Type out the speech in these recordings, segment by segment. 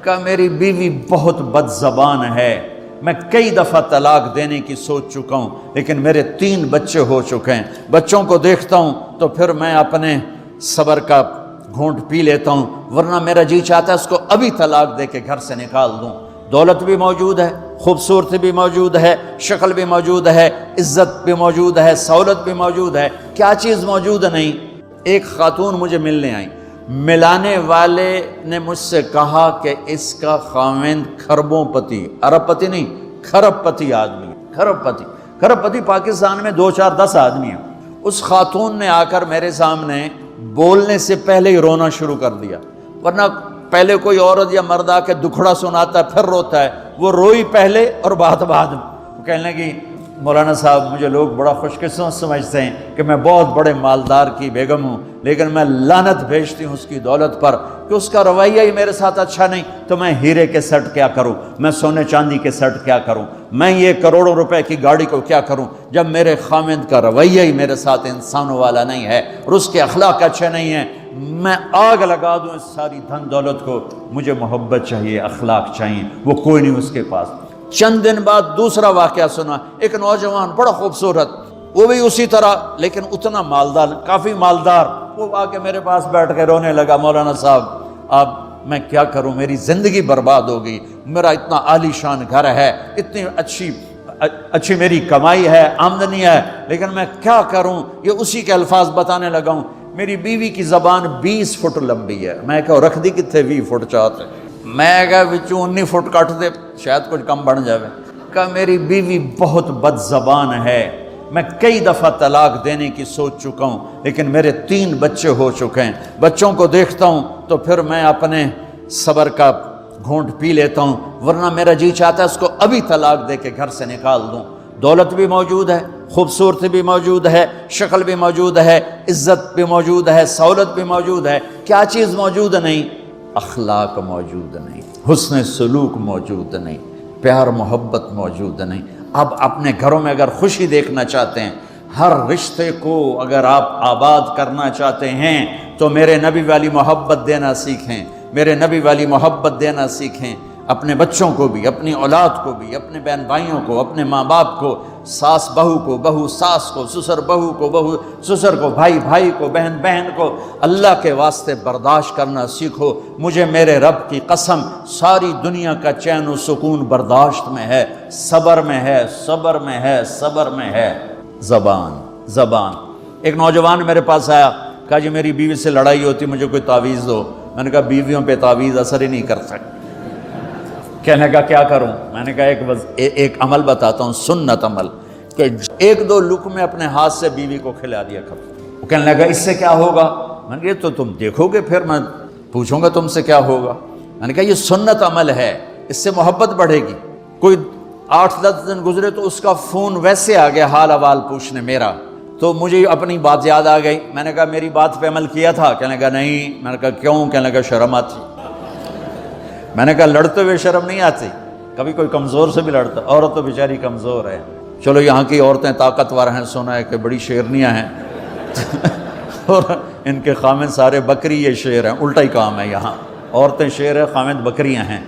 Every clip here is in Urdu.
کہا میری بیوی بہت بد زبان ہے، میں کئی دفعہ طلاق دینے کی سوچ چکا ہوں، لیکن میرے 3 بچے ہو چکے ہیں، بچوں کو دیکھتا ہوں تو پھر میں اپنے صبر کا گھونٹ پی لیتا ہوں، ورنہ میرا جی چاہتا ہے اس کو ابھی طلاق دے کے گھر سے نکال دوں۔ دولت بھی موجود ہے، خوبصورتی بھی موجود ہے، شکل بھی موجود ہے، عزت بھی موجود ہے، سہولت بھی موجود ہے، کیا چیز موجود نہیں؟ ایک خاتون مجھے ملنے آئی، ملانے والے نے مجھ سے کہا کہ اس کا خاوند کھربوں پتی، ارب پتی نہیں، کھرب پتی آدمی، کھرب پتی پاکستان میں 2 4 10 آدمی ہیں۔ اس خاتون نے آ کر میرے سامنے بولنے سے پہلے ہی رونا شروع کر دیا، ورنہ پہلے کوئی عورت یا مرد آ کے دکھڑا سناتا ہے پھر روتا ہے، وہ روئی پہلے اور بات بعد میں۔ وہ کہنے لگی مولانا صاحب مجھے لوگ بڑا خوش قسمت سمجھتے ہیں کہ میں بہت بڑے مالدار کی بیگم ہوں، لیکن میں لعنت بھیجتی ہوں اس کی دولت پر کہ اس کا رویہ ہی میرے ساتھ اچھا نہیں، تو میں ہیرے کے سیٹ کیا کروں، میں سونے چاندی کے سیٹ کیا کروں، میں یہ کروڑوں روپے کی گاڑی کو کیا کروں جب میرے خامند کا رویہ ہی میرے ساتھ انسانوں والا نہیں ہے اور اس کے اخلاق اچھے نہیں ہیں۔ میں آگ لگا دوں اس ساری دھن دولت کو، مجھے محبت چاہیے، اخلاق چاہیے، وہ کوئی نہیں اس کے پاس۔ چند دن بعد دوسرا واقعہ سنا، ایک نوجوان بڑا خوبصورت، وہ بھی اسی طرح لیکن اتنا مالدار، کافی مالدار، وہ آ کے میرے پاس بیٹھ کے رونے لگا، مولانا صاحب اب میں کیا کروں، میری زندگی برباد ہو گئی، میرا اتنا عالی شان گھر ہے، اتنی اچھی میری کمائی ہے، آمدنی ہے، لیکن میں کیا کروں۔ یہ اسی کے الفاظ بتانے لگا ہوں، میری بیوی کی زبان 20 فٹ لمبی ہے، میں کہا رکھ دی کتنے 20 فٹ چاہتے، میں کہا وچوں 19 فٹ کٹ دے شاید کچھ کم بن جاوے۔ کہا میری بیوی بہت بد زبان ہے، میں کئی دفعہ طلاق دینے کی سوچ چکا ہوں، لیکن میرے 3 بچے ہو چکے ہیں، بچوں کو دیکھتا ہوں تو پھر میں اپنے صبر کا گھونٹ پی لیتا ہوں، ورنہ میرا جی چاہتا ہے اس کو ابھی طلاق دے کے گھر سے نکال دوں۔ دولت بھی موجود ہے، خوبصورتی بھی موجود ہے، شکل بھی موجود ہے، عزت بھی موجود ہے، سہولت بھی موجود ہے، کیا چیز موجود نہیں؟ اخلاق موجود نہیں، حسن سلوک موجود نہیں، پیار محبت موجود نہیں۔ اب اپنے گھروں میں اگر خوشی دیکھنا چاہتے ہیں، ہر رشتے کو اگر آپ آباد کرنا چاہتے ہیں تو میرے نبی والی محبت دینا سیکھیں، میرے نبی والی محبت دینا سیکھیں، اپنے بچوں کو بھی، اپنی اولاد کو بھی، اپنے بہن بھائیوں کو، اپنے ماں باپ کو، ساس بہو کو، بہو ساس کو، سسر بہو کو، بہو سسر کو، بھائی بھائی کو، بہن بہن کو، اللہ کے واسطے برداشت کرنا سیکھو۔ مجھے میرے رب کی قسم ساری دنیا کا چین و سکون برداشت میں ہے، صبر میں ہے، صبر میں ہے، صبر میں ہے۔ زبان۔ ایک نوجوان میرے پاس آیا، کہا جی میری بیوی سے لڑائی ہوتی، مجھے کوئی تعویذ دو۔ میں نے کہا بیویوں پہ تعویذ اثر ہی نہیں کر سکتا۔ کہنے کا کیا کروں؟ میں نے کہا ایک عمل بتاتا ہوں، سنت عمل، کہ 1-2 لقمے اپنے ہاتھ سے بیوی کو کھلا دیا کرو۔ وہ کہنے لگا اس سے کیا ہوگا؟ میں نے کہا تو تم دیکھو گے، پھر میں پوچھوں گا تم سے کیا ہوگا۔ میں نے کہا یہ سنت عمل ہے، اس سے محبت بڑھے گی۔ کوئی 8-10 دن گزرے تو اس کا فون ویسے آ گیا حال احوال پوچھنے میرا، تو مجھے اپنی بات یاد آ گئی۔ میں نے کہا میری بات پہ عمل کیا تھا؟ کہنے لگا نہیں۔ میں نے کہا کیوں؟ کہنے لگا شرم آتی۔ میں نے کہا لڑتے ہوئے شرم نہیں آتی؟ کبھی کوئی کمزور سے بھی لڑتا، عورت تو بیچاری کمزور ہے۔ چلو یہاں کی عورتیں طاقتور ہیں، سنا ہے کہ بڑی شیرنیاں ہیں اور ان کے خامد سارے بکری، یہ شیر ہیں، الٹا ہی کام ہے، یہاں عورتیں شیر ہیں، خامد بکریاں ہیں۔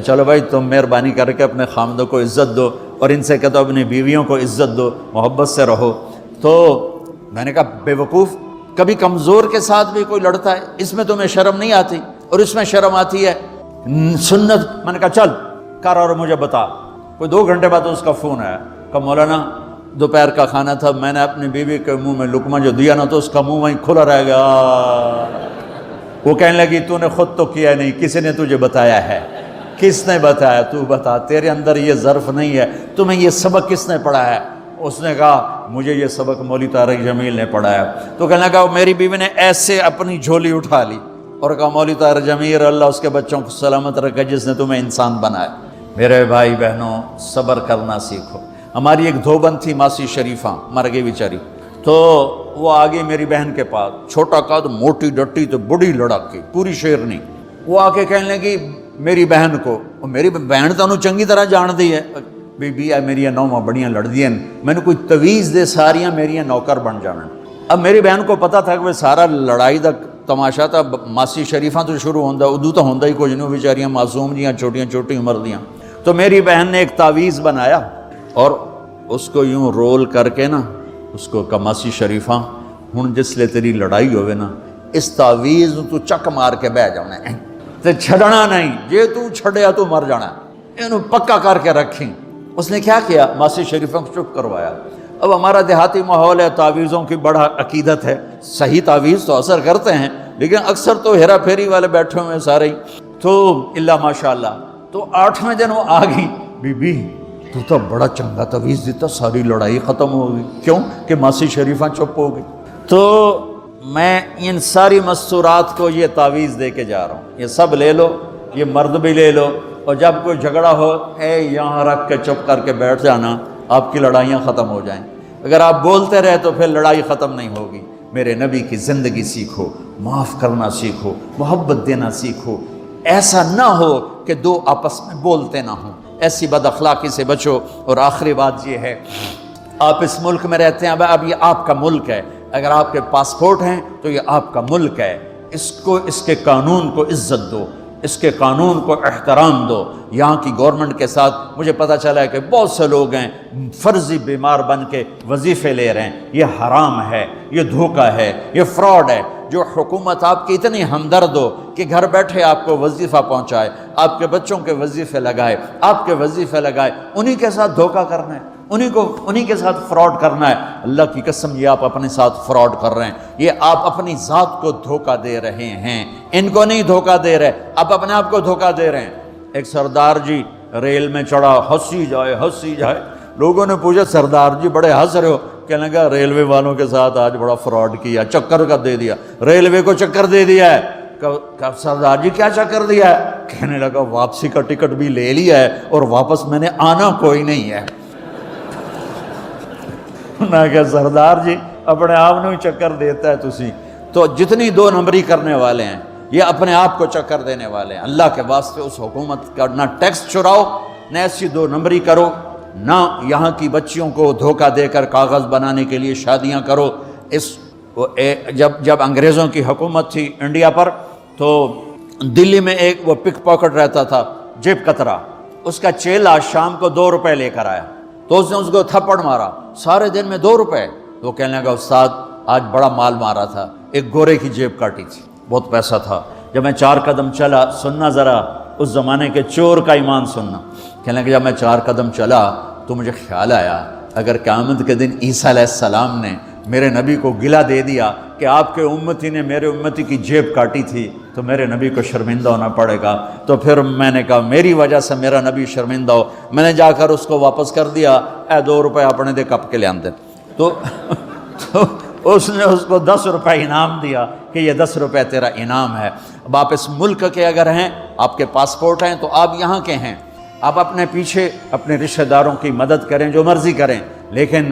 چلو بھائی تم مہربانی کر کے اپنے خامدوں کو عزت دو، اور ان سے کہتا ہوں اپنی بیویوں کو عزت دو، محبت سے رہو۔ تو میں نے کہا بے وقوف، کبھی کمزور کے ساتھ بھی کوئی لڑتا ہے، اس میں تمہیں شرم نہیں آتی اور اس میں شرم آتی ہے؟ سنت۔ میں نے کہا چل کر اور مجھے بتا۔ کوئی 2 گھنٹے بعد اس کا فون آیا، کہا مولانا دوپہر کا کھانا تھا، میں نے اپنی بیوی کے منہ میں لقمہ جو دیا نا تو اس کا منہ وہیں کھلا رہ گیا۔ وہ کہنے لگی تو نے خود تو کیا نہیں، کسی نے تجھے بتایا ہے؟ کس نے بتایا؟ تو بتا، تیرے اندر یہ ظرف نہیں ہے، تمہیں یہ سبق کس نے پڑھایا ہے؟ اس نے کہا مجھے یہ سبق مولوی طارق جمیل نے پڑھایا۔ تو کہنے لگا میری بیوی نے ایسے اپنی جھولی اٹھا لی اور کہا مولوی طارق جمیل اللہ اس کے بچوں کو سلامت رکھے جس نے تمہیں انسان بنایا۔ میرے بھائی بہنوں صبر کرنا سیکھو۔ ہماری ایک دھوبند تھی ماسی شریفہ، مر گئی بیچاری، تو وہ آ گئی میری بہن کے پاس، چھوٹا قد، موٹی ڈٹی تو بڑی لڑکی، پوری شیرنی۔ وہ آ کے کہنے لگی میری بہن کو، میری بہن تو انہوں چنگی طرح جان دی ہے، بی بی میری نوواں بڑیاں لڑ دیا، میں نے کوئی تویز دے ساریاں میری نوکر بن جانا۔ اب میری بہن کو پتا تھا کہ وہ سارا لڑائی دا تماشا تھا ماسی شریفاں تو شروع ہوندہ ادو تو ہوندہ ہی کچھ نہیں، بیچاریاں معصوم جیاں چھوٹیاں چھوٹی عمر دیاں. تو میری بہن نے ایک تعویذ بنایا اور اس کو یوں رول کر کے نا اس کو کماسی شریفاں ہن جس لے تیری لڑائی ہوئے نا اس تعویذ تو چک مار کے بہ جانا ہے تے چھڑنا نہیں، جے تو چھڑیا تو مر جانا، انہوں پکا کر کے رکھیں. اس نے کیا کیا؟ ماسی شریفوں کو چپ کروایا. اب ہمارا دیہاتی ماحول ہے، تعویذوں کی بڑا عقیدت ہے، صحیح تعویذ تو اثر کرتے ہیں لیکن اکثر تو ہیرا پھیری والے بیٹھے ہوئے ہیں سارے ہی. تو اللہ ماشاءاللہ تو 8ویں دن وہ آ گئی، بی بی تو بڑا چنگا تعویذ دیتا، ساری لڑائی ختم ہو گئی. کیوں کہ ماسی شریفاں چپ ہو گئی. تو میں ان ساری مستورات کو یہ تعویذ دے کے جا رہا ہوں، یہ سب لے لو، یہ مرد بھی لے لو، اور جب کوئی جھگڑا ہو یہاں رکھ کے چپ کر کے بیٹھ جانا، آپ کی لڑائیاں ختم ہو جائیں. اگر آپ بولتے رہے تو پھر لڑائی ختم نہیں ہوگی. میرے نبی کی زندگی سیکھو، معاف کرنا سیکھو، محبت دینا سیکھو. ایسا نہ ہو کہ دو آپس میں بولتے نہ ہوں، ایسی بد اخلاقی سے بچو. اور آخری بات یہ ہے، آپ اس ملک میں رہتے ہیں، اب یہ آپ کا ملک ہے، اگر آپ کے پاسپورٹ ہیں تو یہ آپ کا ملک ہے. اس کے قانون کو عزت دو، اس کے قانون کو احترام دو. یہاں کی گورنمنٹ کے ساتھ مجھے پتہ چلا ہے کہ بہت سے لوگ ہیں فرضی بیمار بن کے وظیفے لے رہے ہیں. یہ حرام ہے، یہ دھوکہ ہے، یہ فراڈ ہے. جو حکومت آپ کی اتنی ہمدرد ہو کہ گھر بیٹھے آپ کو وظیفہ پہنچائے، آپ کے بچوں کے وظیفے لگائے، آپ کے وظیفے لگائے، انہی کے ساتھ دھوکہ کرنا ہے، انہی کے ساتھ فراڈ کرنا ہے. اللہ کی قسم یہ آپ اپنے ساتھ فراڈ کر رہے ہیں، یہ آپ اپنی ذات کو دھوکہ دے رہے ہیں، ان کو نہیں دھوکہ دے رہے، آپ اپنے آپ کو دھوکہ دے رہے ہیں. ایک سردار جی ریل میں چڑھا، ہنسی جائے. لوگوں نے پوچھا سردار جی بڑے ہنس رہے ہو؟ کہنے لگا ریلوے والوں کے ساتھ آج بڑا فراڈ کیا، چکر کا دے دیا، ریلوے کو چکر دے دیا ہے. سردار جی کیا چکر دیا ہے؟ کہنے لگا واپسی کا ٹکٹ بھی لے لیا ہے اور واپس میں نے آنا کوئی نہیں ہے. میں کہا سردار جی اپنے آپ نے چکر دیتا ہے تسی. تو جتنی 2 نمبری کرنے والے ہیں یہ اپنے آپ کو چکر دینے والے ہیں. اللہ کے واسطے اس حکومت کا نہ ٹیکس چراؤ، نہ ایسی 2 نمبری کرو، نہ یہاں کی بچیوں کو دھوکہ دے کر کاغذ بنانے کے لیے شادیاں کرو. جب انگریزوں کی حکومت تھی انڈیا پر تو دلی میں ایک وہ پک پاکٹ رہتا تھا جیب کترا، اس کا چیلا شام کو 2 روپے لے کر آیا تو اس نے اس کو تھپڑ مارا، سارے دن میں 2 روپے. تو کہنے لگا استاد آج بڑا مال مارا تھا. ایک گورے کی جیب کاٹی تھی، بہت پیسہ تھا. جب میں 4 قدم چلا، سننا ذرا اس زمانے کے چور کا ایمان سننا. کہنے لگا جب میں 4 قدم چلا تو مجھے خیال آیا اگر قیامت کے دن عیسیٰ علیہ السلام نے میرے نبی کو گلہ دے دیا کہ آپ کے امتی نے میرے امتی کی جیب کاٹی تھی تو میرے نبی کو شرمندہ ہونا پڑے گا. تو پھر میں نے کہا میری وجہ سے میرا نبی شرمندہ ہو. میں نے جا کر اس کو واپس کر دیا، 2 روپے اپنے دے کپ کے لے آندے. تو اس نے اس کو 10 روپے انعام دیا کہ یہ 10 روپے تیرا انعام ہے. اب آپ اس ملک کے اگر ہیں، آپ کے پاسپورٹ ہیں تو آپ یہاں کے ہیں. آپ اپنے پیچھے اپنے رشتہ داروں کی مدد کریں، جو مرضی کریں، لیکن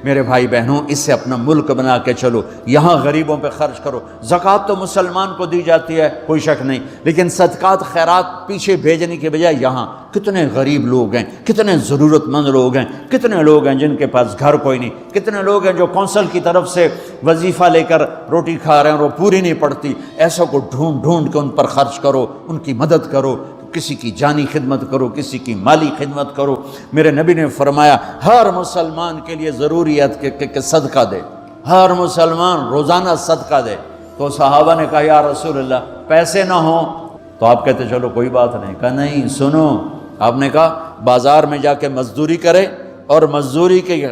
میرے بھائی بہنوں اسے اپنا ملک بنا کے چلو. یہاں غریبوں پہ خرچ کرو. زکوٰۃ تو مسلمان کو دی جاتی ہے کوئی شک نہیں، لیکن صدقات خیرات پیچھے بھیجنے کے بجائے یہاں کتنے غریب لوگ ہیں، کتنے ضرورت مند لوگ ہیں، کتنے لوگ ہیں جن کے پاس گھر کوئی نہیں، کتنے لوگ ہیں جو کونسل کی طرف سے وظیفہ لے کر روٹی کھا رہے ہیں اور وہ پوری نہیں پڑتی. ایسا کو ڈھونڈ کے ان پر خرچ کرو، ان کی مدد کرو. کسی کی جانی خدمت کرو، کسی کی مالی خدمت کرو. میرے نبی نے فرمایا ہر مسلمان کے لیے ضروری ہے کہ صدقہ دے، ہر مسلمان روزانہ صدقہ دے. تو صحابہ نے کہا یا رسول اللہ پیسے نہ ہوں تو آپ کہتے چلو کوئی بات نہیں. کہا نہیں سنو، آپ نے کہا بازار میں جا کے مزدوری کرے اور مزدوری کی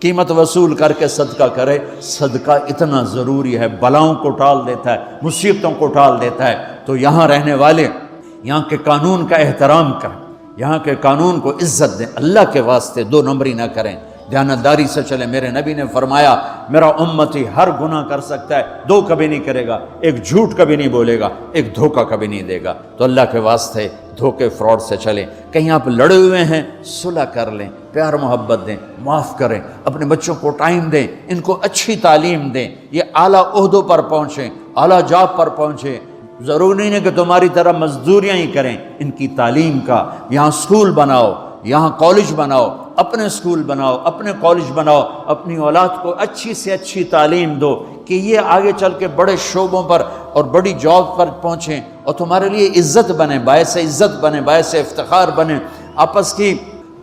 قیمت وصول کر کے صدقہ کرے. صدقہ اتنا ضروری ہے، بلاؤں کو ٹال دیتا ہے، مصیبتوں کو ٹال دیتا ہے. تو یہاں رہنے والے یہاں کے قانون کا احترام کریں، یہاں کے قانون کو عزت دیں، اللہ کے واسطے 2 نمبری نہ کریں، دیانتداری سے چلیں. میرے نبی نے فرمایا میرا امتی ہر گناہ کر سکتا ہے، 2 کبھی نہیں کرے گا، ایک جھوٹ کبھی نہیں بولے گا، ایک دھوکہ کبھی نہیں دے گا. تو اللہ کے واسطے دھوکے فراڈ سے چلیں. کہیں آپ لڑے ہوئے ہیں صلح کر لیں، پیار محبت دیں، معاف کریں، اپنے بچوں کو ٹائم دیں، ان کو اچھی تعلیم دیں، یہ اعلیٰ عہدوں پر پہنچیں، اعلیٰ جاب پر پہنچیں. ضروری نہیں کہ تمہاری طرح مزدوریاں ہی کریں. ان کی تعلیم کا یہاں سکول بناؤ، یہاں کالج بناؤ، اپنے سکول بناؤ، اپنے کالج بناؤ، اپنی اولاد کو اچھی سے اچھی تعلیم دو. کہ یہ آگے چل کے بڑے شعبوں پر اور بڑی جاب پر پہنچیں اور تمہارے لیے عزت بنے، باعث عزت بنے، باعث افتخار بنے۔ آپس کی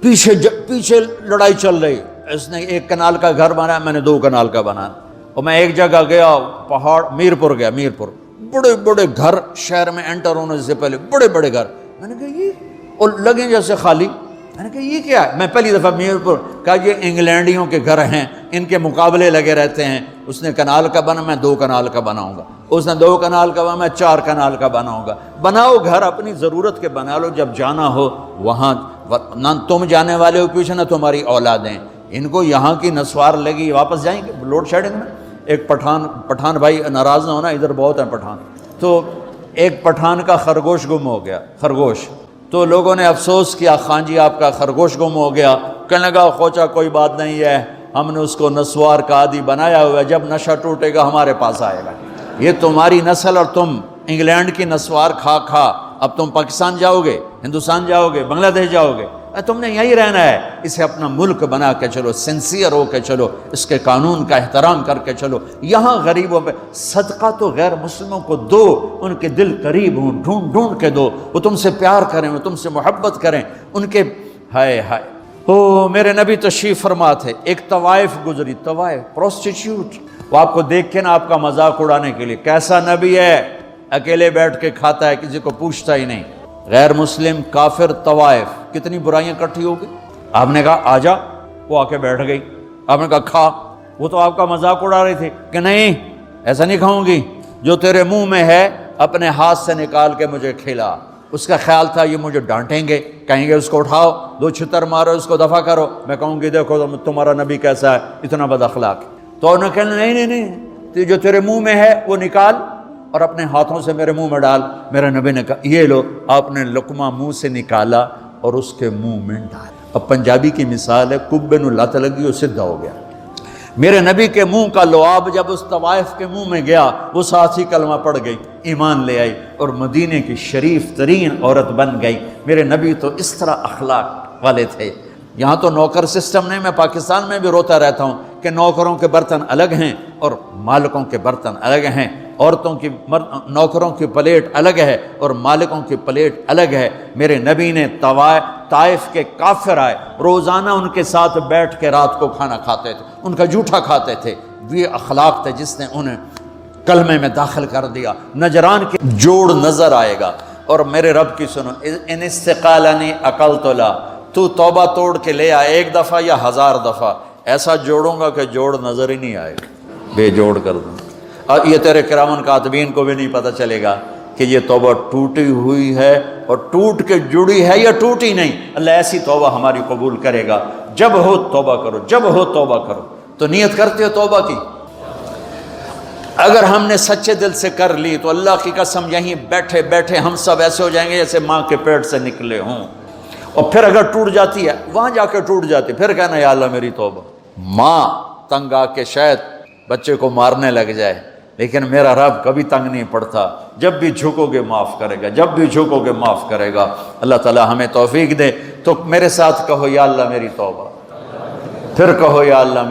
پیچھے لڑائی چل رہی، اس نے 1 کنال کا گھر بنایا، میں نے 2 کنال کا بنایا۔ اور میں ایک جگہ گیا، پہاڑ میرپور گیا، میرپور بڑے بڑے گھر، شہر میں انٹر ہونے سے پہلے بڑے بڑے گھر، میں نے کہا یہ، اور لگیں جیسے خالی، میں نے کہا یہ کیا ہے؟ میں پہلی دفعہ میرپور کہا یہ انگلینڈیوں کے گھر ہیں، ان کے مقابلے لگے رہتے ہیں، اس نے کنال کا بنا، میں 2 کنال کا بناؤں گا، اس نے 2 کنال کا بنا، میں 4 کنال کا بناؤں گا۔ بناؤ گھر اپنی ضرورت کے بنا لو، جب جانا ہو وہاں نہ تم جانے والے ہو پیچھے، نہ تمہاری اولادیں، ان کو یہاں کی نسوار لگی، واپس جائیں گے لوڈ شیڈنگ میں۔ ایک پٹھان بھائی ناراض نہ ہونا، ادھر بہت ہیں پٹھان، تو ایک پٹھان کا خرگوش گم ہو گیا، خرگوش، تو لوگوں نے افسوس کیا، خان جی آپ کا خرگوش گم ہو گیا، کہنے لگا خوچا کوئی بات نہیں ہے، ہم نے اس کو نسوار کا عادی بنایا ہوا ہے، جب نشہ ٹوٹے گا ہمارے پاس آئے گا۔ یہ تمہاری نسل اور تم انگلینڈ کی نسوار کھا کھا اب تم پاکستان جاؤ گے، ہندوستان جاؤ گے، بنگلہ دیش جاؤ گے، تم نے یہی رہنا ہے۔ اسے اپنا ملک بنا کے چلو، سنسیئر ہو کے چلو، اس کے قانون کا احترام کر کے چلو۔ یہاں غریبوں پہ صدقہ تو غیر مسلموں کو دو، ان کے دل قریب ہوں، ڈھونڈ ڈھونڈ کے دو، وہ تم سے پیار کریں، وہ تم سے محبت کریں، ان کے ہائے ہائے۔ میرے نبی تشریف فرما تھے، ایک طوائف گزری، طوائف پروسٹیٹیوٹ، وہ آپ کو دیکھ کے نا آپ کا مذاق اڑانے کے لیے، کیسا نبی ہے، اکیلے بیٹھ کے کھاتا ہے، کسی کو پوچھتا ہی نہیں۔ غیر مسلم، کافر، طوائف، کتنی برائیاں اکٹھی ہو گئی۔ آپ نے کہا آ جا، وہ آ کے بیٹھ گئی۔ آپ نے کہا کھا، وہ تو آپ کا مذاق اڑا رہے تھے کہ نہیں ایسا نہیں کھاؤں گی، جو تیرے منہ میں ہے اپنے ہاتھ سے نکال کے مجھے کھلا۔ اس کا خیال تھا یہ مجھے ڈانٹیں گے، کہیں گے اس کو اٹھاؤ، 2 چھتر مارو، اس کو دفع کرو، میں کہوں گی دیکھو تمہارا نبی کیسا ہے، اتنا بد اخلاق۔ تو انہوں نے کہا نہیں، جو تیرے منہ میں ہے وہ نکال اور اپنے ہاتھوں سے میرے منہ میں ڈال۔ میرے نبی نے کہا یہ لو، آپ نے لقمہ منہ سے نکالا اور اس کے منہ میں ڈال۔ اب پنجابی کی مثال ہے، کبے نو لت لگی اور سدھا ہو گیا۔ میرے نبی کے منہ کا لعاب جب اس طوائف کے منہ میں گیا، وہ ساتھ ہی کلمہ پڑھ گئی، ایمان لے آئی اور مدینے کی شریف ترین عورت بن گئی۔ میرے نبی تو اس طرح اخلاق والے تھے۔ یہاں تو نوکر سسٹم نہیں، میں پاکستان میں بھی روتا رہتا ہوں کہ نوکروں کے برتن الگ ہیں اور مالکوں کے برتن الگ ہیں، عورتوں کی نوکروں کی پلیٹ الگ ہے اور مالکوں کی پلیٹ الگ ہے۔ میرے نبی نے طائف کے کافر آئے، روزانہ ان کے ساتھ بیٹھ کے رات کو کھانا کھاتے تھے، ان کا جھوٹا کھاتے تھے۔ یہ اخلاق تھے جس نے انہیں کلمے میں داخل کر دیا۔ نجران کے جوڑ نظر آئے گا، اور میرے رب کی سنو، ان استقالنی اقلت لا، تو توبہ توڑ کے لے آئے 1 دفعہ یا 1000 دفعہ، ایسا جوڑوں گا کہ جوڑ نظر ہی نہیں آئے گا، بے جوڑ کر دوں۔ اور یہ تیرے کرامن کاتبین کو بھی نہیں پتہ چلے گا کہ یہ توبہ ٹوٹی ہوئی ہے اور ٹوٹ کے جڑی ہے یا ٹوٹی نہیں۔ اللہ ایسی توبہ ہماری قبول کرے گا۔ جب ہو توبہ کرو، جب ہو توبہ کرو۔ تو نیت کرتے ہو توبہ کی؟ اگر ہم نے سچے دل سے کر لی تو اللہ کی قسم یہیں بیٹھے بیٹھے ہم سب ایسے ہو جائیں گے جیسے ماں کے پیٹ سے نکلے ہوں۔ اور پھر اگر ٹوٹ جاتی ہے، وہاں جا کے ٹوٹ جاتی، پھر کہنا یا اللہ میری توبہ۔ ماں تنگ آ کے شاید بچے کو مارنے لگ جائے، لیکن میرا رب کبھی تنگ نہیں پڑتا، جب بھی جھکو گے معاف کرے گا، جب بھی جھکو گے معاف کرے گا۔ اللہ تعالی ہمیں توفیق دے۔ تو میرے ساتھ کہو یا اللہ میری توبہ، پھر کہو یا اللہ میری